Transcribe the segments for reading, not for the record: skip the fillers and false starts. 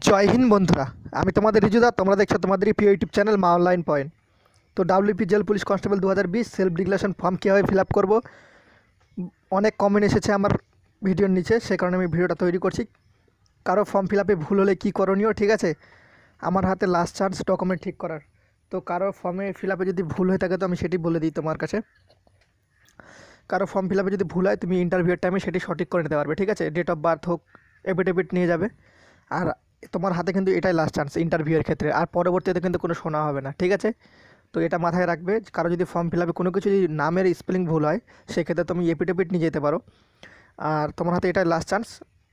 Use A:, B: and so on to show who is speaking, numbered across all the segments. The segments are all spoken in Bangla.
A: জয় হিন্দ বন্ধুরা, আমি তোমাদের রিজুদা। তোমরা দেখছো তোমাদেরই প্রিয় YouTube channel Maa online point. তো WP jail police constable 2020 self declaration form কীভাবে ফিল আপ করবো, অনেক কমেন্ট এসেছে আমার ভিডিওর নিচে, সে কারণে আমি ভিডিওটা তৈরি করছি। কারো ফর্ম ফিল আপে ভুল হলে কী করণীয়, ঠিক আছে? আমার হাতে লাস্ট চান্স ডকুমেন্ট ঠিক করার। তো কারো ফর্মে ফিল আপে যদি ভুল হয়ে থাকে তো আমি সেটি বলে দিই তোমার কাছে। কারো ফর্ম ফিল আপে যদি ভুল হয় তুমি ইন্টারভিউর টাইমে সেটি সঠিক করে নিতে পারবে, ঠিক আছে? ডেট অফ বার্থ হোক, এফিডেভিট নিয়ে যাবে। আর তোমার হাতে কিন্তু এটাই লাস্ট চান্স ইন্টারভিউয়ের ক্ষেত্রে, আর পরবর্তীতে কিন্তু কোনো শোনা হবে না, ঠিক আছে? তো এটা মাথায় রাখবে। কারো যদি ফর্ম ফিল আপে কোনো কিছু যদি নামের স্পেলিং ভুল হয় সেক্ষেত্রে তুমি এফিডেভিট নিয়ে যেতে পারো। আর তোমার হাতে এটাই লাস্ট চান্স।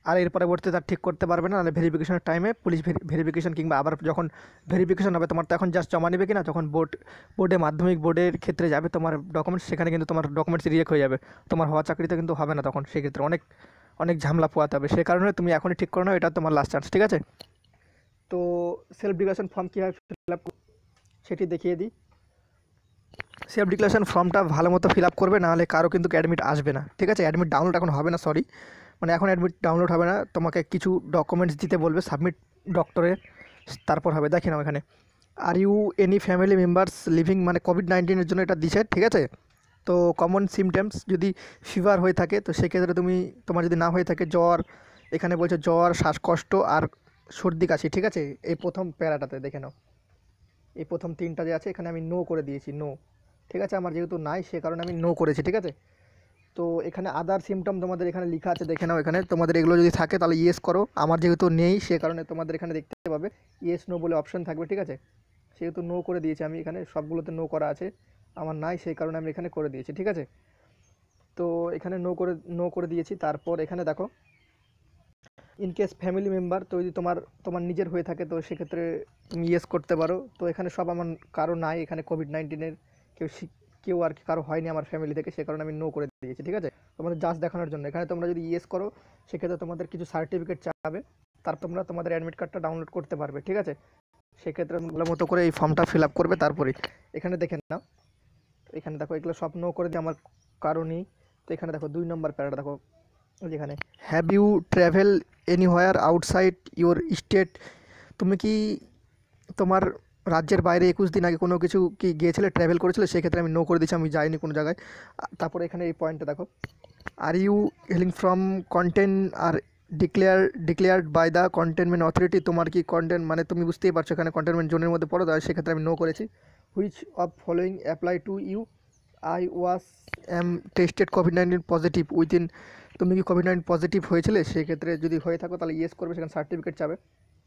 A: আর এর পরবর্তীতে তার ঠিক করতে পারবে না, নাহলে ভেরিফিকেশনের টাইমে পুলিশ ভেরিফিকেশন কিংবা আবার যখন ভেরিফিকেশন হবে, তোমার তো এখন জাস্ট জমা নেবে কিনা, যখন বোর্ডে মাধ্যমিক বোর্ডের ক্ষেত্রে যাবে তোমার ডকুমেন্টস, সেখানে কিন্তু তোমার ডকুমেন্টস রিজেক্ট হয়ে যাবে, তোমার হওয়া চাকরিতে কিন্তু হবে না তখন। সেক্ষেত্রে অনেক অনেক ঝামেলা পোয়াতে হবে। সে কারণে তুমি এখনই ঠিক করে নাও, এটা তোমার লাস্ট চান্স, ঠিক আছে? তো সেলফ ডিক্লারেশন ফর্ম কীভাবে ফিল আপ সেটি দেখিয়ে দিই। সেলফ ডিক্লারেশন ফর্মটা ভালো মতো ফিল আপ করবে, নাহলে কারো কিন্তু অ্যাডমিট আসবে না, ঠিক আছে? অ্যাডমিট ডাউনলোড এখন হবে না, সরি, মানে এখন অ্যাডমিট ডাউনলোড হবে না। তোমাকে কিছু ডকুমেন্টস দিতে বলবে, সাবমিট ডক্টরের, তারপর হবে। দেখে নাও এখানে, are you any family members living, মানে কোভিড-19 জন্য এটা দিছে, ঠিক আছে? তো কমন সিমটমস যদি ফিভার হয়ে থাকে তো সেক্ষেত্রে তোমার যদি না হয়ে থাকে জ্বর, এখানে বলছে জ্বর, শ্বাসকষ্ট আর সর্দি কাশি, ঠিক আছে? এই প্রথম প্যারাটাতে দেখে নাও, এই প্রথম তিনটা যে আছে এখানে আমি নো করে দিয়েছি, নো, ঠিক আছে? আমার যেহেতু নাই সে কারণে আমি নো করেছি, ঠিক আছে? তো এখানে আদার সিমটম তোমাদের এখানে লেখা আছে, দেখে নাও। এখানে তোমাদের এগুলো যদি থাকে তাহলে ইয়েস করো। আমার যেহেতু নেই সে কারণে তোমাদের এখানে দেখতে পাবে ইয়েস নো বলে অপশন থাকবে, ঠিক আছে? সেহেতু নো করে দিয়েছি আমি, এখানে সবগুলোতে নো করা আছে, আমার নাই সেই কারণে আমি এখানে করে দিয়েছি, ঠিক আছে? তো এখানে নো করে দিয়েছি। তারপর এখানে দেখো, ইন কেস ফ্যামিলি মেম্বার, তো যদি তোমার নিজের হয়ে থাকে তো সেক্ষেত্রে তুমি ইয়েস করতে পারো। তো এখানে সব আমার কারো নাই, এখানে কোভিড-19 কেউ আর কি কারো হয়নি আমার ফ্যামিলি থেকে, সে কারণে আমি নো করে দিয়েছি, ঠিক আছে? তোমাদের জাস্ট দেখানোর জন্য। এখানে তোমরা যদি ইয়েস করো সেক্ষেত্রে তোমাদের কিছু সার্টিফিকেট চাবে, তারপর তোমরা তোমাদের অ্যাডমিট কার্ডটা ডাউনলোড করতে পারবে, ঠিক আছে? সেক্ষেত্রে ভালো মতো করে এই ফর্মটা ফিল আপ করবে। তারপরে এখানে দেখে নাও, এখানে দেখো এগুলো সব নো করে দিয়ে আমার কারণই। তো এখানে দেখো 2 নম্বর প্যারাটা দেখো, যেখানে have you travel anywhere outside your state, তুমি কি তোমার রাজ্যের বাইরে 21 দিন আগে কোনো কিছু কি গিয়েছিলে, ট্র্যাভেল করেছিলে? সেক্ষেত্রে আমি নো করে দিচ্ছি, আমি যাইনি কোনো জায়গায়। তারপরে এখানে এই পয়েন্টটা দেখো, are you hailing from content are declared by the containment authority, তোমার কি কন্টেন্ট, মানে তুমি বুঝতেই পারছো এখানে কন্টেনমেন্ট জোনের মধ্যে পড়ো, তাই সেক্ষেত্রে আমি নো করেছি। Which of following apply to you, I was tested কোভিড-19 পজিটিভ উইথিন, তুমি কি কোভিড-19 পজিটিভ হয়েছিলে? সেক্ষেত্রে যদি হয়ে থাকো তাহলে ইয়েস করবে, সেখানে সার্টিফিকেট চাবে,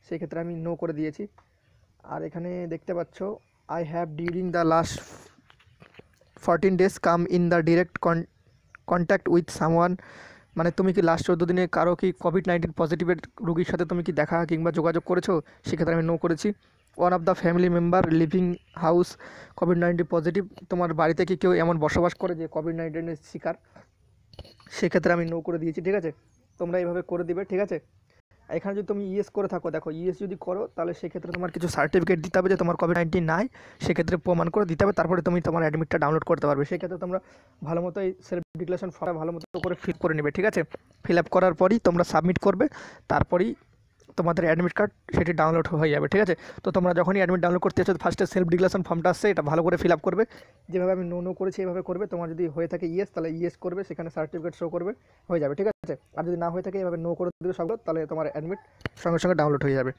A: সেক্ষেত্রে আমি নো করে দিয়েছি। আর এখানে দেখতে পাচ্ছ, I have during the last 14 days come in the direct contact with someone, মানে তুমি কি লাস্ট 14 দিনে কারো কি কোভিড-19 পজিটিভের রোগীর সাথে তুমি কি দেখা কিংবা যোগাযোগ করেছো? সেক্ষেত্রে আমি নো করেছি। One of the family member living house COVID-19 positive, তোমার বাড়িতে কি কেউ এমন বসবাস করে যে কোভিড-19 শিকার? সেক্ষেত্রে আমি নো করে দিয়েছি, ঠিক আছে? তোমরা এইভাবে করে দিবে, ঠিক আছে? এখানে যদি তুমি ইয়েস করে থাকো, দেখো ইয়েস যদি করো তাহলে সেক্ষেত্রে তোমার কিছু সার্টিফিকেট দিতে হবে যে তোমার কোভিড-19 নাই, সেক্ষেত্রে প্রমাণ করে দিতে হবে, তারপরে তুমি তোমার অ্যাডমিটটা ডাউনলোড করতে পারবে। সেক্ষেত্রে তোমরা ভালো মতো এই সেলফ ডিক্লারেশন ফর্মটা ভালো মতো করে ফিল করে নেবে, ঠিক আছে? ফিল আপ করার পরই তোমরা সাবমিট করবে, তারপরেই তোমাদের অ্যাডমিট কার্ড সেটি ডাউনলোড হয়ে যাবে, ঠিক আছে? তো তোমরা যখনই অ্যাডমিট ডাউনলোড করতে চাচ্ছ ফার্স্টে সেলফ ডিক্লারেশন ফর্মটা আসছে, এটা ভালো করে ফিল আপ করবে, যেভাবে আমি নো করেছি এইভাবে করবে। তোমার যদি হয়ে থাকে ইয়েস তাহলে ইয়েস করবে, সেখানে সার্টিফিকেট শো করবে, হয়ে যাবে, ঠিক আছে? আর যদি না হয়ে থাকে এভাবে নো করে দেবে সবগুলো, তাহলে তোমার অ্যাডমিট সঙ্গে সঙ্গে ডাউনলোড হয়ে যাবে,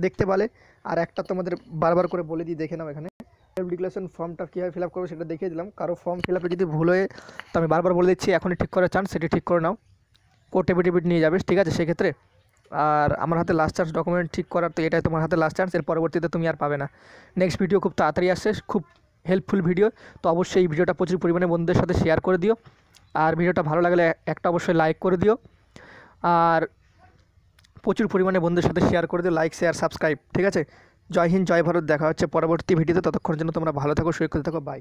A: দেখতে পালে। আর একটা তোমাদের বারবার করে বলে দিই, দেখে নাও এখানে সেলফ ডিক্লারেশন ফর্মটা কীভাবে ফিল আপ করবে সেটা দেখিয়ে দিলাম। কারো ফর্ম ফিল আপে যদি ভুল হয়ে, তো আমি বারবার বলে দিচ্ছি এখনই ঠিক করার চান্স, সেটি ঠিক করে নাও, কোর্ট এফিডেভিট নিয়ে যাবে, ঠিক আছে? সেক্ষেত্রে আর আমার হাতে লাস্ট চান্স ডকুমেন্ট ঠিক করার, তো এটাই তোমার হাতে লাস্ট চান্স, এর পরবর্তীতে তুমি আর পাবে না। নেক্সট ভিডিও খুব তাড়াতাড়ি আসছে, খুব হেল্পফুল ভিডিও। তো অবশ্যই এই ভিডিওটা প্রচুর পরিমাণে বন্ধুদের সাথে শেয়ার করে দিও, আর ভিডিওটা ভালো লাগলে একটা অবশ্যই লাইক করে দিও, আর প্রচুর পরিমাণে বন্ধুদের সাথে শেয়ার করে দিও, লাইক শেয়ার সাবস্ক্রাইব, ঠিক আছে? জয় হিন্দ, জয় ভারত। দেখা হচ্ছে পরবর্তী ভিডিওতে, ততক্ষণের জন্য তোমরা ভালো থাকো, সুরক্ষিত থাকো, বাই।